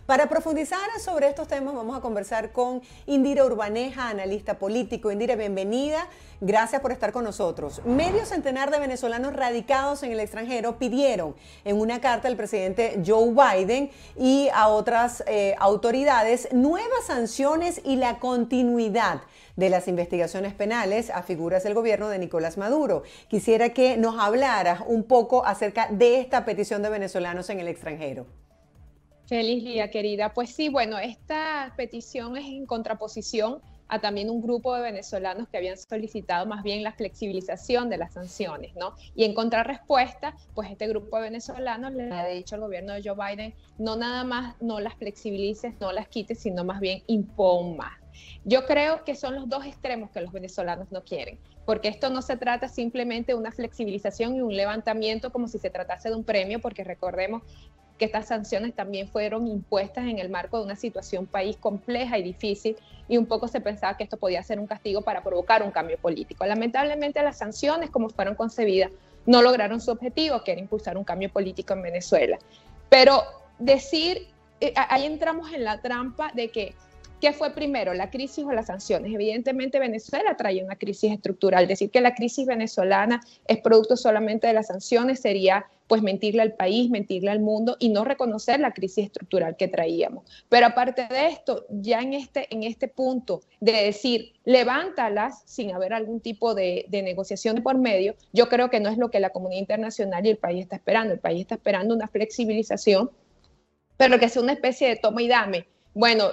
Para profundizar sobre estos temas vamos a conversar con Indira Urbaneja, analista político. Indira, bienvenida. Gracias por estar con nosotros. Medio centenar de venezolanos radicados en el extranjero pidieron en una carta al presidente Joe Biden y a otras autoridades nuevas sanciones y la continuidad de las investigaciones penales a figuras del gobierno de Nicolás Maduro. Quisiera que nos hablaras un poco acerca de esta petición de venezolanos en el extranjero. Feliz día, querida. Pues sí, bueno, esta petición es en contraposición a también un grupo de venezolanos que habían solicitado más bien la flexibilización de las sanciones, ¿no? Y en contrarrespuesta, pues este grupo de venezolanos le ha dicho al gobierno de Joe Biden, no nada más no las flexibilices, no las quites, sino más bien impon más. Yo creo que son los dos extremos que los venezolanos no quieren, porque esto no se trata simplemente de una flexibilización y un levantamiento como si se tratase de un premio, porque recordemos que estas sanciones también fueron impuestas en el marco de una situación país compleja y difícil, y un poco se pensaba que esto podía ser un castigo para provocar un cambio político. Lamentablemente las sanciones, como fueron concebidas, no lograron su objetivo, que era impulsar un cambio político en Venezuela. Pero decir, ahí entramos en la trampa de que ¿qué fue primero, la crisis o las sanciones? Evidentemente Venezuela trae una crisis estructural. Decir que la crisis venezolana es producto solamente de las sanciones sería pues mentirle al país, mentirle al mundo y no reconocer la crisis estructural que traíamos. Pero aparte de esto, ya en este punto de decir levántalas sin haber algún tipo de negociación por medio, yo creo que no es lo que la comunidad internacional y el país está esperando. El país está esperando una flexibilización, pero que sea una especie de toma y dame. Bueno,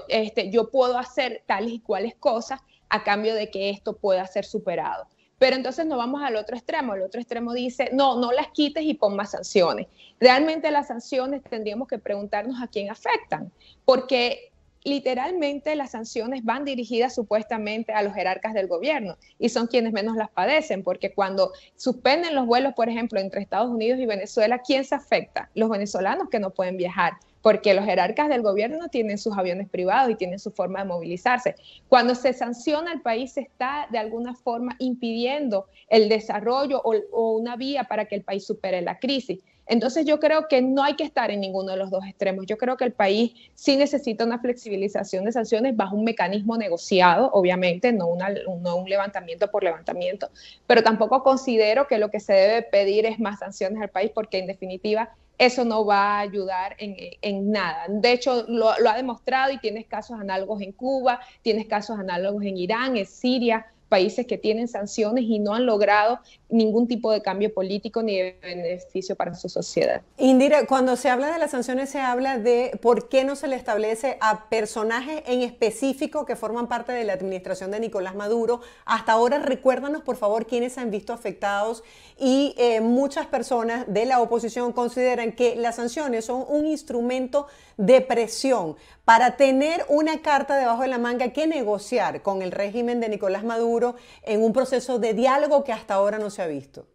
yo puedo hacer tales y cuales cosas a cambio de que esto pueda ser superado. Pero entonces nos vamos al otro extremo. El otro extremo dice, no las quites y pon más sanciones. Realmente las sanciones tendríamos que preguntarnos a quién afectan, porque literalmente las sanciones van dirigidas supuestamente a los jerarcas del gobierno y son quienes menos las padecen, porque cuando suspenden los vuelos, por ejemplo, entre Estados Unidos y Venezuela, ¿quién se afecta? Los venezolanos que no pueden viajar, porque los jerarcas del gobierno tienen sus aviones privados y tienen su forma de movilizarse. Cuando se sanciona al país, se está de alguna forma impidiendo el desarrollo o una vía para que el país supere la crisis. Entonces yo creo que no hay que estar en ninguno de los dos extremos. Yo creo que el país sí necesita una flexibilización de sanciones bajo un mecanismo negociado, obviamente, no un levantamiento por levantamiento, pero tampoco considero que lo que se debe pedir es más sanciones al país, porque en definitiva eso no va a ayudar en nada. De hecho, lo ha demostrado y tienes casos análogos en Cuba, tienes casos análogos en Irán, en Siria, países que tienen sanciones y no han logrado ningún tipo de cambio político ni de beneficio para su sociedad. Indira, cuando se habla de las sanciones se habla de por qué no se le establece a personajes en específico que forman parte de la administración de Nicolás Maduro. Hasta ahora, recuérdanos por favor quiénes se han visto afectados y muchas personas de la oposición consideran que las sanciones son un instrumento de presión para tener una carta debajo de la manga que negociar con el régimen de Nicolás Maduro en un proceso de diálogo que hasta ahora no se ha visto.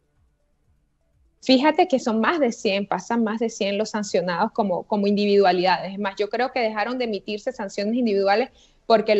Fíjate que son más de 100, pasan más de 100 los sancionados como individualidades. Es más, yo creo que dejaron de emitirse sanciones individuales porque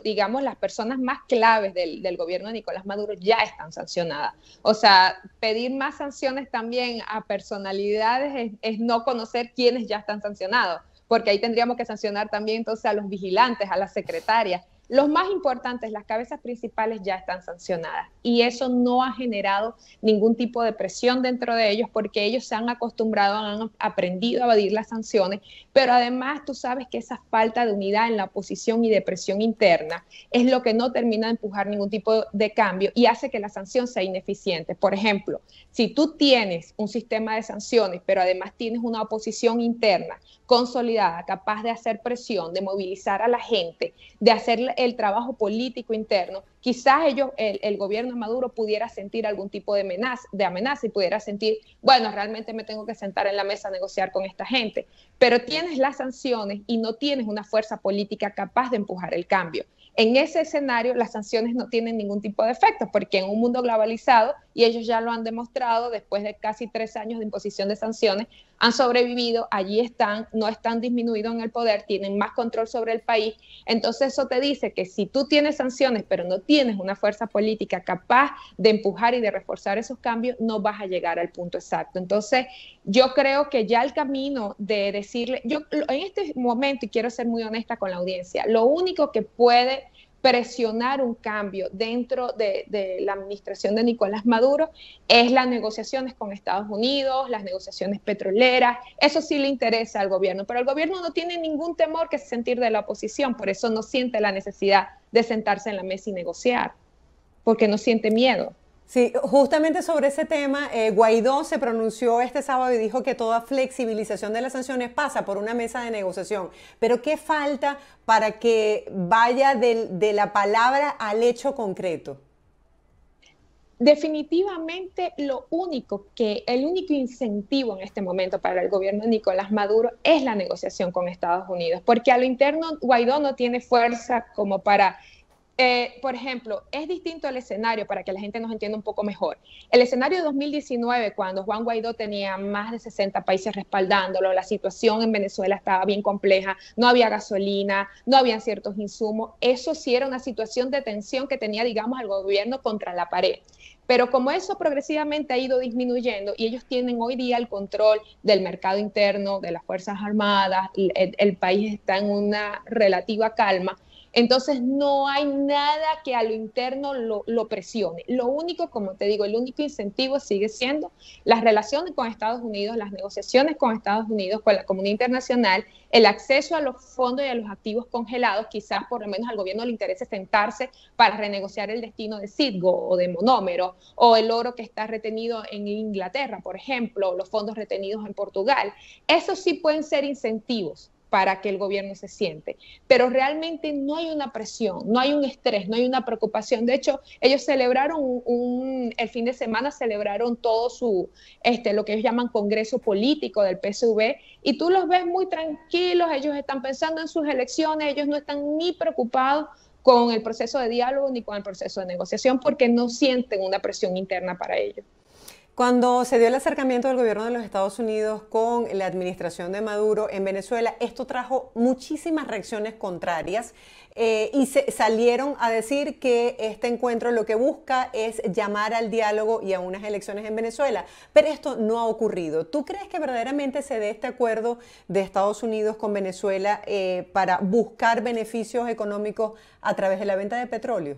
digamos, las personas más claves del gobierno de Nicolás Maduro ya están sancionadas. O sea, pedir más sanciones también a personalidades es no conocer quiénes ya están sancionados, porque ahí tendríamos que sancionar también entonces a los vigilantes, a las secretarias. Los más importantes, las cabezas principales ya están sancionadas y eso no ha generado ningún tipo de presión dentro de ellos porque ellos se han acostumbrado, han aprendido a evadir las sanciones, pero además tú sabes que esa falta de unidad en la oposición y de presión interna es lo que no termina de empujar ningún tipo de cambio y hace que la sanción sea ineficiente. Por ejemplo, si tú tienes un sistema de sanciones, pero además tienes una oposición interna consolidada, capaz de hacer presión, de movilizar a la gente, de hacer el trabajo político interno, quizás el gobierno de Maduro pudiera sentir algún tipo de amenaza y pudiera sentir, bueno, realmente me tengo que sentar en la mesa a negociar con esta gente, pero tienes las sanciones y no tienes una fuerza política capaz de empujar el cambio. En ese escenario, las sanciones no tienen ningún tipo de efecto, porque en un mundo globalizado, y ellos ya lo han demostrado después de casi 3 años de imposición de sanciones, han sobrevivido, allí están, no están disminuidos en el poder, tienen más control sobre el país. Entonces eso te dice que si tú tienes sanciones, pero no tienes una fuerza política capaz de empujar y de reforzar esos cambios, no vas a llegar al punto exacto. Entonces, yo creo que ya el camino de decirle, yo en este momento, y quiero ser muy honesta con la audiencia, lo único que puede presionar un cambio dentro de la administración de Nicolás Maduro es las negociaciones con Estados Unidos, las negociaciones petroleras. Eso sí le interesa al gobierno, pero el gobierno no tiene ningún temor que sentir de la oposición, por eso no siente la necesidad de sentarse en la mesa y negociar, porque no siente miedo. Sí, justamente sobre ese tema, Guaidó se pronunció este sábado y dijo que toda flexibilización de las sanciones pasa por una mesa de negociación. Pero ¿qué falta para que vaya de la palabra al hecho concreto? Definitivamente el único incentivo en este momento para el gobierno de Nicolás Maduro es la negociación con Estados Unidos, porque a lo interno Guaidó no tiene fuerza como para... por ejemplo, es distinto el escenario para que la gente nos entienda un poco mejor. El escenario de 2019, cuando Juan Guaidó tenía más de 60 países respaldándolo, la situación en Venezuela estaba bien compleja, no había gasolina, no habían ciertos insumos. Eso sí era una situación de tensión que tenía, digamos, al gobierno contra la pared. Pero como eso progresivamente ha ido disminuyendo y ellos tienen hoy día el control del mercado interno, de las Fuerzas Armadas, el país está en una relativa calma. Entonces no hay nada que a lo interno lo presione. Lo único, como te digo, el único incentivo sigue siendo las relaciones con Estados Unidos, las negociaciones con Estados Unidos, con la comunidad internacional, el acceso a los fondos y a los activos congelados. Quizás por lo menos al gobierno le interese sentarse para renegociar el destino de Citgo o de Monómero, o el oro que está retenido en Inglaterra, por ejemplo, o los fondos retenidos en Portugal. Esos sí pueden ser incentivos para que el gobierno se siente, pero realmente no hay una presión, no hay un estrés, no hay una preocupación. De hecho, ellos celebraron el fin de semana celebraron todo lo que ellos llaman congreso político del PSV, y tú los ves muy tranquilos, ellos están pensando en sus elecciones, ellos no están ni preocupados con el proceso de diálogo ni con el proceso de negociación, porque no sienten una presión interna para ellos. Cuando se dio el acercamiento del gobierno de los Estados Unidos con la administración de Maduro en Venezuela, esto trajo muchísimas reacciones contrarias y salieron a decir que este encuentro lo que busca es llamar al diálogo y a unas elecciones en Venezuela. Pero esto no ha ocurrido. ¿Tú crees que verdaderamente se dé este acuerdo de Estados Unidos con Venezuela para buscar beneficios económicos a través de la venta de petróleo?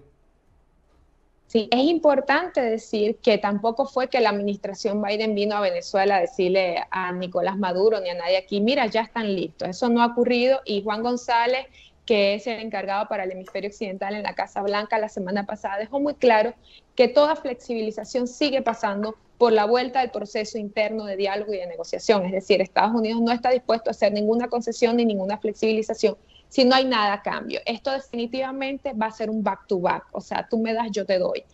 Sí, es importante decir que tampoco fue que la administración Biden vino a Venezuela a decirle a Nicolás Maduro ni a nadie aquí, mira, ya están listos. Eso no ha ocurrido, y Juan González, que es el encargado para el hemisferio occidental en la Casa Blanca, la semana pasada dejó muy claro que toda flexibilización sigue pasando por la vuelta del proceso interno de diálogo y de negociación. Es decir, Estados Unidos no está dispuesto a hacer ninguna concesión ni ninguna flexibilización si no hay nada a cambio. Esto definitivamente va a ser un back to back, o sea, tú me das, yo te doy.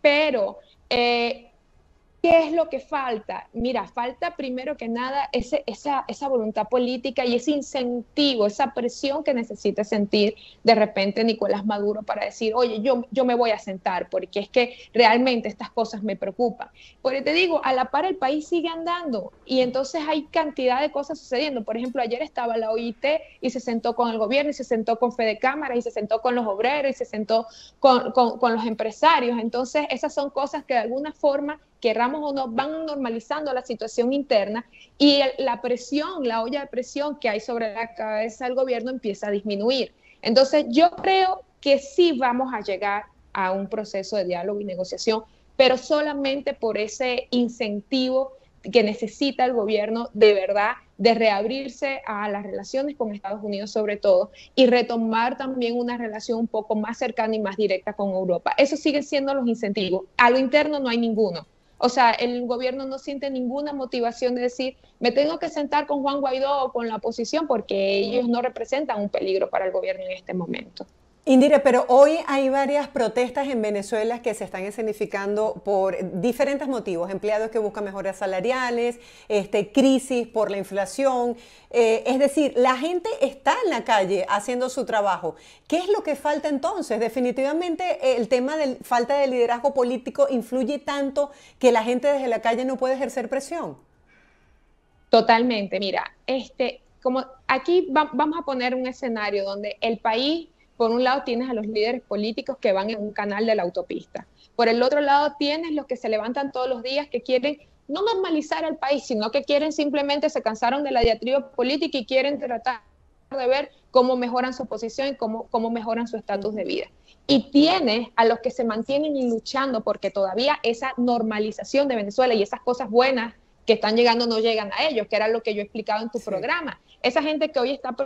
Pero ¿qué es lo que falta? Mira, falta primero que nada esa voluntad política y ese incentivo, esa presión que necesita sentir de repente Nicolás Maduro para decir, oye, yo me voy a sentar porque es que realmente estas cosas me preocupan. Porque te digo, a la par el país sigue andando y entonces hay cantidad de cosas sucediendo. Por ejemplo, ayer estaba la OIT y se sentó con el gobierno y se sentó con Fede Cámara y se sentó con los obreros y se sentó con los empresarios. Entonces, esas son cosas que de alguna forma, querramos o no, van normalizando la situación interna y la presión, la olla de presión que hay sobre la cabeza del gobierno empieza a disminuir. Entonces, yo creo que sí vamos a llegar a un proceso de diálogo y negociación, pero solamente por ese incentivo que necesita el gobierno de verdad de reabrirse a las relaciones con Estados Unidos sobre todo y retomar también una relación un poco más cercana y más directa con Europa. Esos siguen siendo los incentivos. A lo interno no hay ninguno. O sea, el gobierno no siente ninguna motivación de decir, me tengo que sentar con Juan Guaidó o con la oposición porque ellos no representan un peligro para el gobierno en este momento. Indira, pero hoy hay varias protestas en Venezuela que se están escenificando por diferentes motivos. Empleados que buscan mejoras salariales, crisis por la inflación. Es decir, la gente está en la calle haciendo su trabajo. ¿Qué es lo que falta entonces? Definitivamente el tema de falta de liderazgo político influye tanto que la gente desde la calle no puede ejercer presión. Totalmente. Mira, como aquí vamos a poner un escenario donde el país, por un lado tienes a los líderes políticos que van en un canal de la autopista. Por el otro lado tienes los que se levantan todos los días que quieren no normalizar al país, sino que quieren simplemente, se cansaron de la diatriba política y quieren tratar de ver cómo mejoran su posición y cómo mejoran su estatus de vida. Y tienes a los que se mantienen luchando porque todavía esa normalización de Venezuela y esas cosas buenas que están llegando no llegan a ellos, que era lo que yo he explicado en tu programa. Esa gente que hoy está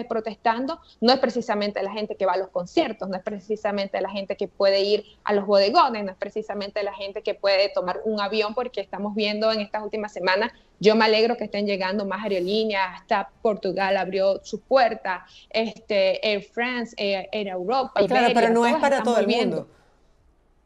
protestando no es precisamente la gente que va a los conciertos, no es precisamente la gente que puede ir a los bodegones, no es precisamente la gente que puede tomar un avión, porque estamos viendo en estas últimas semanas, yo me alegro que estén llegando más aerolíneas, hasta Portugal abrió sus puertas, Air France, Air Europa, claro, Iberia, pero no es para todo el mundo.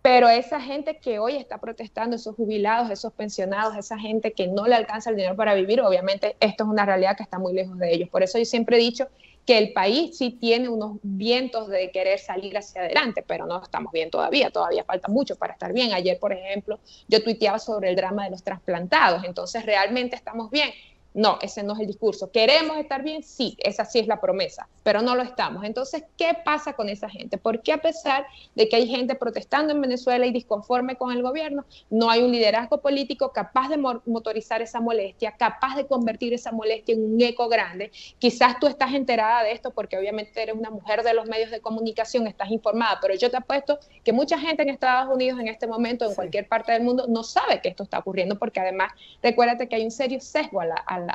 Pero esa gente que hoy está protestando, esos jubilados, esos pensionados, esa gente que no le alcanza el dinero para vivir, obviamente esto es una realidad que está muy lejos de ellos. Por eso yo siempre he dicho que el país sí tiene unos vientos de querer salir hacia adelante, pero no estamos bien todavía falta mucho para estar bien. Ayer, por ejemplo, yo tuiteaba sobre el drama de los trasplantados, entonces ¿realmente estamos bien? No, ese no es el discurso. ¿Queremos estar bien? Sí, esa sí es la promesa, pero no lo estamos. Entonces, ¿qué pasa con esa gente? ¿Por qué a pesar de que hay gente protestando en Venezuela y disconforme con el gobierno, no hay un liderazgo político capaz de motorizar esa molestia, capaz de convertir esa molestia en un eco grande? Quizás tú estás enterada de esto porque obviamente eres una mujer de los medios de comunicación, estás informada, pero yo te apuesto que mucha gente en Estados Unidos en este momento, en cualquier parte del mundo, no sabe que esto está ocurriendo, porque además, recuérdate que hay un serio sesgo a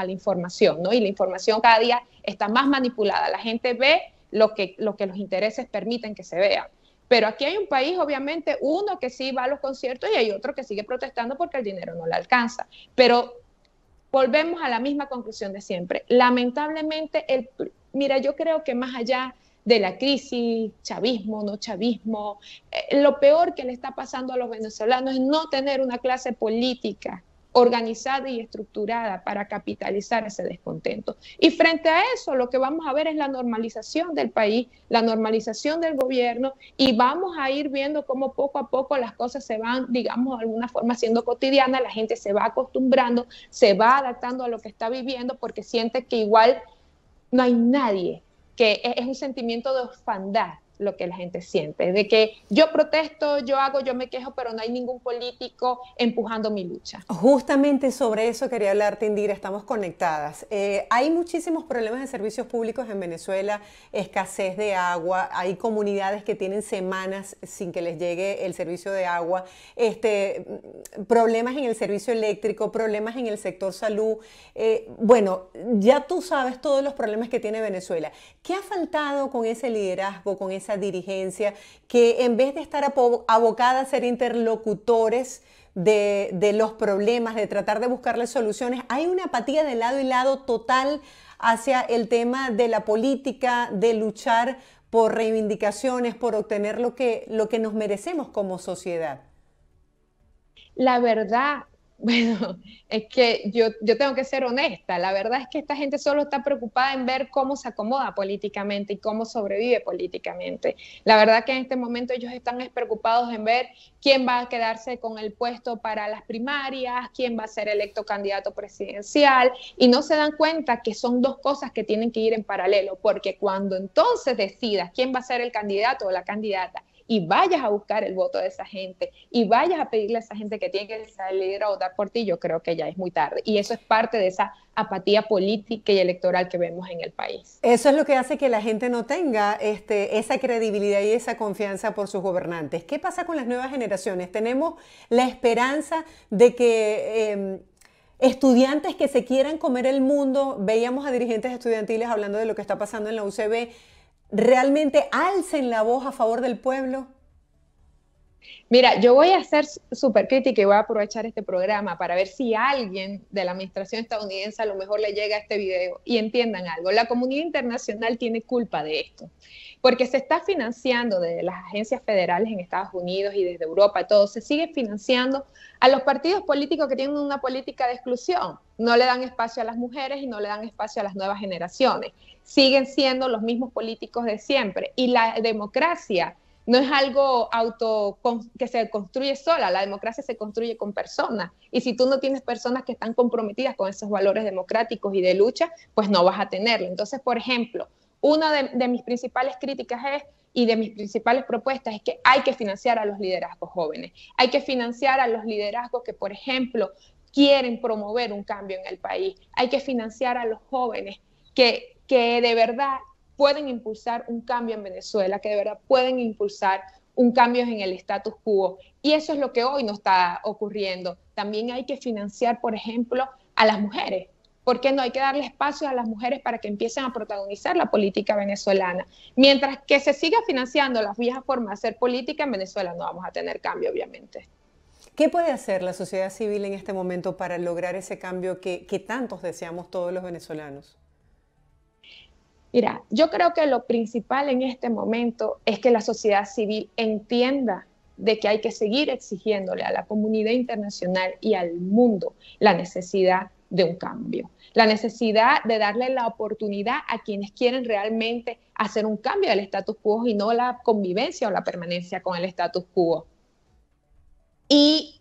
la información, ¿no? Y la información cada día está más manipulada. La gente ve lo que los intereses permiten que se vea. Pero aquí hay un país, obviamente, uno que sí va a los conciertos y hay otro que sigue protestando porque el dinero no le alcanza. Pero volvemos a la misma conclusión de siempre. Lamentablemente, mira, yo creo que más allá de la crisis, chavismo, no chavismo, lo peor que le está pasando a los venezolanos es no tener una clase política organizada y estructurada para capitalizar ese descontento. Y frente a eso, lo que vamos a ver es la normalización del país, la normalización del gobierno, y vamos a ir viendo cómo poco a poco las cosas se van, digamos, de alguna forma siendo cotidianas, la gente se va acostumbrando, se va adaptando a lo que está viviendo, porque siente que igual no hay nadie, que es un sentimiento de orfandad lo que la gente siente, de que yo protesto, yo me quejo, pero no hay ningún político empujando mi lucha. Justamente sobre eso quería hablarte, Indira, estamos conectadas. Hay muchísimos problemas de servicios públicos en Venezuela, escasez de agua, hay comunidades que tienen semanas sin que les llegue el servicio de agua, problemas en el servicio eléctrico, problemas en el sector salud. Bueno, ya tú sabes todos los problemas que tiene Venezuela. ¿Qué ha faltado con ese liderazgo, con esa dirigencia, que en vez de estar abocada a ser interlocutores de los problemas, de tratar de buscarles soluciones, hay una apatía de lado y lado total hacia el tema de la política, de luchar por reivindicaciones, por obtener lo que nos merecemos como sociedad? La verdad, bueno, es que yo tengo que ser honesta. La verdad es que esta gente solo está preocupada en ver cómo se acomoda políticamente y cómo sobrevive políticamente. La verdad que en este momento ellos están preocupados en ver quién va a quedarse con el puesto para las primarias, quién va a ser electo candidato presidencial, y no se dan cuenta que son dos cosas que tienen que ir en paralelo, porque cuando entonces decidas quién va a ser el candidato o la candidata, y vayas a buscar el voto de esa gente y vayas a pedirle a esa gente que tiene que salir a votar por ti, yo creo que ya es muy tarde. Y eso es parte de esa apatía política y electoral que vemos en el país. Eso es lo que hace que la gente no tenga esa credibilidad y esa confianza por sus gobernantes. ¿Qué pasa con las nuevas generaciones? Tenemos la esperanza de que estudiantes que se quieran comer el mundo, veíamos a dirigentes estudiantiles hablando de lo que está pasando en la UCB, ¿realmente alcen la voz a favor del pueblo? Mira, yo voy a ser súper crítica y voy a aprovechar este programa para ver si alguien de la administración estadounidense a lo mejor le llega a este video y entiendan algo. La comunidad internacional tiene culpa de esto, porque se está financiando desde las agencias federales en Estados Unidos y desde Europa, todo, se sigue financiando a los partidos políticos que tienen una política de exclusión. No le dan espacio a las mujeres y no le dan espacio a las nuevas generaciones. Siguen siendo los mismos políticos de siempre. Y la democracia no es algo que se construye sola, la democracia se construye con personas. Y si tú no tienes personas que están comprometidas con esos valores democráticos y de lucha, pues no vas a tenerlo. Entonces, por ejemplo, una de mis principales críticas y de mis principales propuestas es que hay que financiar a los liderazgos jóvenes, hay que financiar a los liderazgos que, por ejemplo, quieren promover un cambio en el país, hay que financiar a los jóvenes que de verdad pueden impulsar un cambio en Venezuela, que de verdad pueden impulsar un cambio en el status quo. Y eso es lo que hoy no está ocurriendo. También hay que financiar, por ejemplo, a las mujeres. ¿Por qué no? Hay que darle espacio a las mujeres para que empiecen a protagonizar la política venezolana. Mientras que se siga financiando las viejas formas de hacer política, en Venezuela no vamos a tener cambio, obviamente. ¿Qué puede hacer la sociedad civil en este momento para lograr ese cambio que tantos deseamos todos los venezolanos? Mira, yo creo que lo principal en este momento es que la sociedad civil entienda de que hay que seguir exigiéndole a la comunidad internacional y al mundo la necesidad de un cambio, la necesidad de darle la oportunidad a quienes quieren realmente hacer un cambio del status quo y no la convivencia o la permanencia con el status quo. Y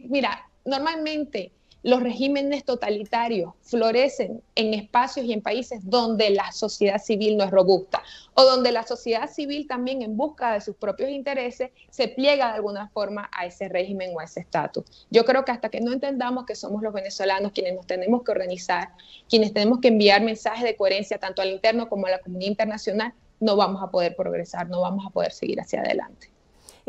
mira, normalmente los regímenes totalitarios florecen en espacios y en países donde la sociedad civil no es robusta o donde la sociedad civil también en busca de sus propios intereses se pliega de alguna forma a ese régimen o a ese estatus. Yo creo que hasta que no entendamos que somos los venezolanos quienes nos tenemos que organizar, quienes tenemos que enviar mensajes de coherencia tanto al interno como a la comunidad internacional, no vamos a poder progresar, no vamos a poder seguir hacia adelante.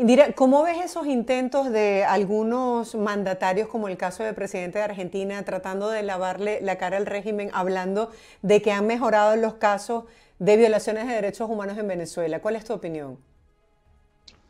Indira, ¿cómo ves esos intentos de algunos mandatarios, como el caso del presidente de Argentina, tratando de lavarle la cara al régimen, hablando de que han mejorado los casos de violaciones de derechos humanos en Venezuela? ¿Cuál es tu opinión?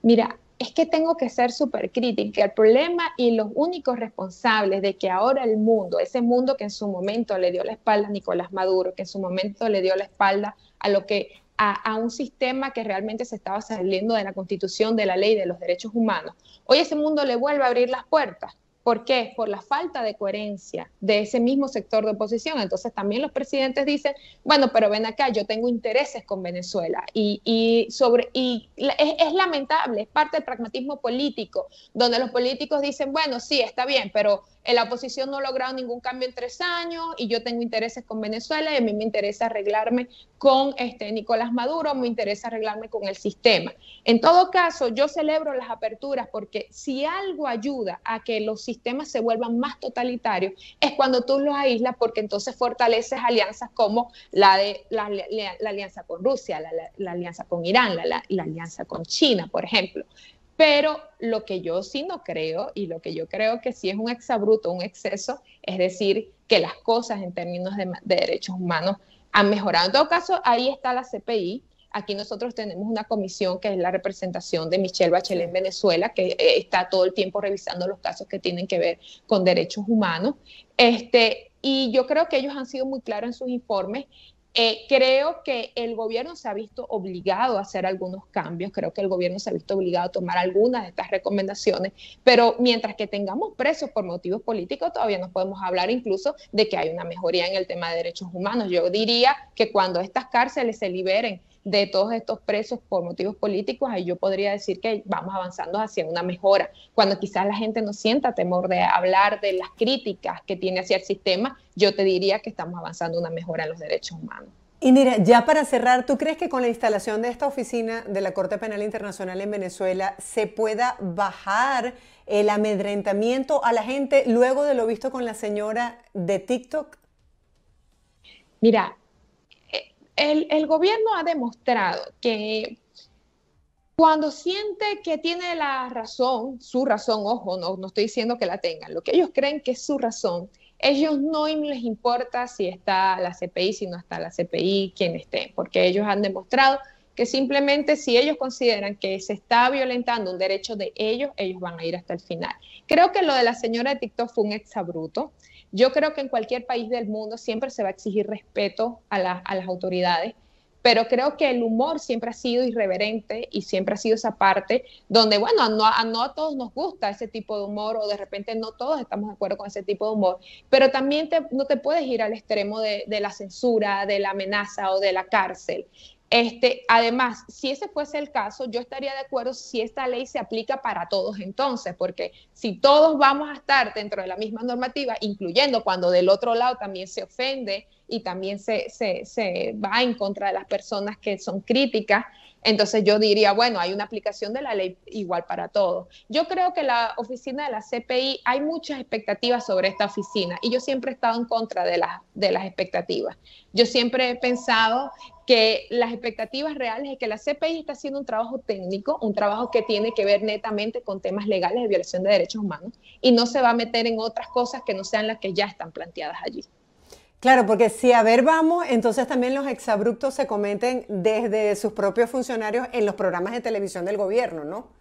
Mira, es que tengo que ser súper crítica. El problema y los únicos responsables de que ahora el mundo, ese mundo que en su momento le dio la espalda a Nicolás Maduro, que en su momento le dio la espalda a lo que a un sistema que realmente se estaba saliendo de la Constitución, de la ley, de los derechos humanos. Hoy ese mundo le vuelve a abrir las puertas. ¿Por qué? Por la falta de coherencia de ese mismo sector de oposición. Entonces también los presidentes dicen, bueno, pero ven acá, yo tengo intereses con Venezuela. Es lamentable, es parte del pragmatismo político, donde los políticos dicen, bueno, sí, está bien, pero la oposición no ha logrado ningún cambio en 3 años y yo tengo intereses con Venezuela y a mí me interesa arreglarme con Nicolás Maduro, me interesa arreglarme con el sistema. En todo caso, yo celebro las aperturas porque si algo ayuda a que los sistemas se vuelvan más totalitarios es cuando tú los aíslas, porque entonces fortaleces alianzas como la alianza con Rusia, la alianza con Irán, la alianza con China, por ejemplo. Pero lo que yo sí no creo, y lo que yo creo que sí es un exabrupto, un exceso, es decir, que las cosas en términos de derechos humanos han mejorado. En todo caso, ahí está la CPI. Aquí nosotros tenemos una comisión que es la representación de Michelle Bachelet en Venezuela, que está todo el tiempo revisando los casos que tienen que ver con derechos humanos. Y yo creo que ellos han sido muy claros en sus informes. Creo que el gobierno se ha visto obligado a hacer algunos cambios, creo que el gobierno se ha visto obligado a tomar algunas de estas recomendaciones, pero mientras que tengamos presos por motivos políticos, todavía no podemos hablar incluso de que hay una mejoría en el tema de derechos humanos. Yo diría que cuando estas cárceles se liberen de todos estos presos por motivos políticos, ahí yo podría decir que vamos avanzando hacia una mejora. Cuando quizás la gente no sienta temor de hablar de las críticas que tiene hacia el sistema, yo te diría que estamos avanzando una mejora en los derechos humanos. Y mira, ya para cerrar, ¿tú crees que con la instalación de esta oficina de la Corte Penal Internacional en Venezuela se pueda bajar el amedrentamiento a la gente luego de lo visto con la señora de TikTok? Mira, el gobierno ha demostrado que cuando siente que tiene la razón, su razón, ojo, no estoy diciendo que la tengan, lo que ellos creen que es su razón, ellos no les importa si está la CPI, si no está la CPI, quién esté, porque ellos han demostrado que simplemente si ellos consideran que se está violentando un derecho de ellos, ellos van a ir hasta el final. Creo que lo de la señora de TikTok fue un exabrupto. Yo creo que en cualquier país del mundo siempre se va a exigir respeto a las autoridades, pero creo que el humor siempre ha sido irreverente y siempre ha sido esa parte donde, bueno, no a todos nos gusta ese tipo de humor o de repente no todos estamos de acuerdo con ese tipo de humor, pero también no te puedes ir al extremo de la censura, de la amenaza o de la cárcel. Además, si ese fuese el caso, yo estaría de acuerdo si esta ley se aplica para todos entonces, porque si todos vamos a estar dentro de la misma normativa, incluyendo cuando del otro lado también se ofende y también se va en contra de las personas que son críticas, entonces yo diría, bueno, hay una aplicación de la ley igual para todos. Yo creo que la oficina de la CPI, hay muchas expectativas sobre esta oficina y yo siempre he estado en contra de las expectativas. Yo siempre he pensado que las expectativas reales es que la CPI está haciendo un trabajo técnico, un trabajo que tiene que ver netamente con temas legales de violación de derechos humanos y no se va a meter en otras cosas que no sean las que ya están planteadas allí. Claro, porque si a ver vamos, entonces también los exabruptos se cometen desde sus propios funcionarios en los programas de televisión del gobierno, ¿no?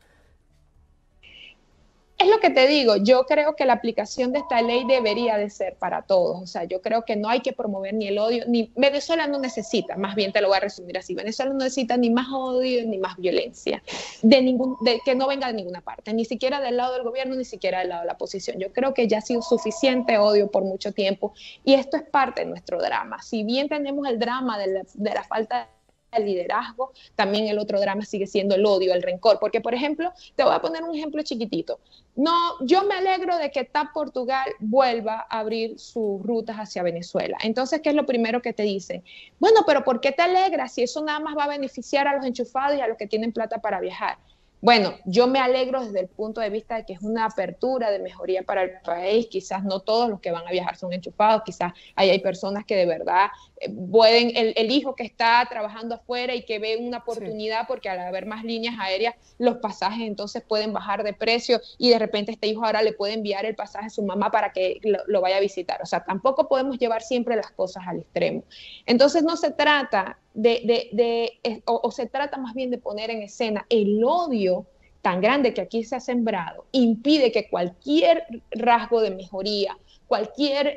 Es lo que te digo, yo creo que la aplicación de esta ley debería de ser para todos, o sea, yo creo que no hay que promover ni el odio, ni Venezuela no necesita, más bien te lo voy a resumir así, Venezuela no necesita ni más odio ni más violencia, que no venga de ninguna parte, ni siquiera del lado del gobierno, ni siquiera del lado de la oposición. Yo creo que ya ha sido suficiente odio por mucho tiempo y esto es parte de nuestro drama. Si bien tenemos el drama de la falta de liderazgo, también el otro drama sigue siendo el odio, el rencor, porque por ejemplo, te voy a poner un ejemplo chiquitito. No, yo me alegro de que TAP Portugal vuelva a abrir sus rutas hacia Venezuela. Entonces, ¿qué es lo primero que te dicen? Bueno, pero ¿por qué te alegras si eso nada más va a beneficiar a los enchufados y a los que tienen plata para viajar? Bueno, yo me alegro desde el punto de vista de que es una apertura de mejoría para el país. Quizás no todos los que van a viajar son enchufados, quizás hay personas que de verdad pueden, el hijo que está trabajando afuera y que ve una oportunidad, sí, porque al haber más líneas aéreas, los pasajes entonces pueden bajar de precio y de repente este hijo ahora le puede enviar el pasaje a su mamá para que lo vaya a visitar. O sea, tampoco podemos llevar siempre las cosas al extremo. Entonces no se trata o se trata más bien de poner en escena el odio tan grande que aquí se ha sembrado, impide que cualquier rasgo de mejoría, cualquier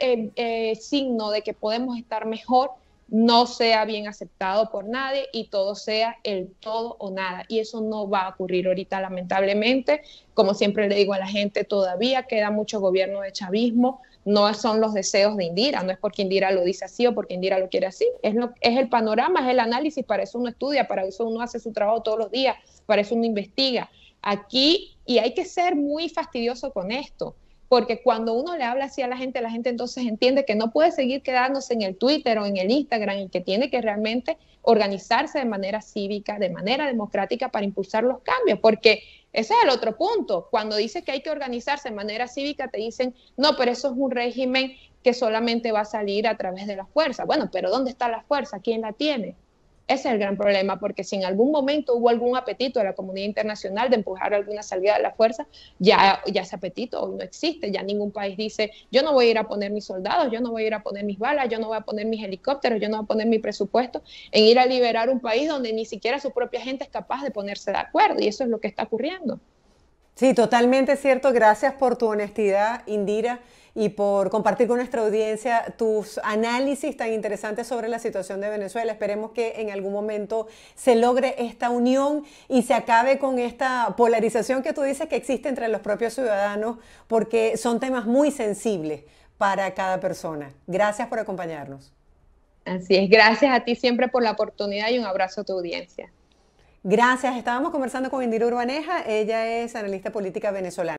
signo de que podemos estar mejor, no sea bien aceptado por nadie y todo sea el todo o nada. Y eso no va a ocurrir ahorita, lamentablemente. Como siempre le digo a la gente, todavía queda mucho gobierno de chavismo. No son los deseos de Indira, no es porque Indira lo dice así o porque Indira lo quiere así, es el panorama, es el análisis, para eso uno estudia, para eso uno hace su trabajo todos los días, para eso uno investiga. Aquí, y hay que ser muy fastidioso con esto, porque cuando uno le habla así a la gente entonces entiende que no puede seguir quedándose en el Twitter o en el Instagram y que tiene que realmente organizarse de manera cívica, de manera democrática para impulsar los cambios, porque ese es el otro punto. Cuando dices que hay que organizarse de manera cívica, te dicen, no, pero eso es un régimen que solamente va a salir a través de la fuerza. Bueno, pero ¿dónde está la fuerza? ¿Quién la tiene? Ese es el gran problema, porque si en algún momento hubo algún apetito de la comunidad internacional de empujar alguna salida de la fuerza, ya ese apetito hoy no existe. Ya ningún país dice, yo no voy a ir a poner mis soldados, yo no voy a ir a poner mis balas, yo no voy a poner mis helicópteros, yo no voy a poner mi presupuesto en ir a liberar un país donde ni siquiera su propia gente es capaz de ponerse de acuerdo, y eso es lo que está ocurriendo. Sí, totalmente cierto. Gracias por tu honestidad, Indira, y por compartir con nuestra audiencia tus análisis tan interesantes sobre la situación de Venezuela. Esperemos que en algún momento se logre esta unión y se acabe con esta polarización que tú dices que existe entre los propios ciudadanos, porque son temas muy sensibles para cada persona. Gracias por acompañarnos. Así es, gracias a ti siempre por la oportunidad y un abrazo a tu audiencia. Gracias. Estábamos conversando con Indira Urbaneja. Ella es analista política venezolana.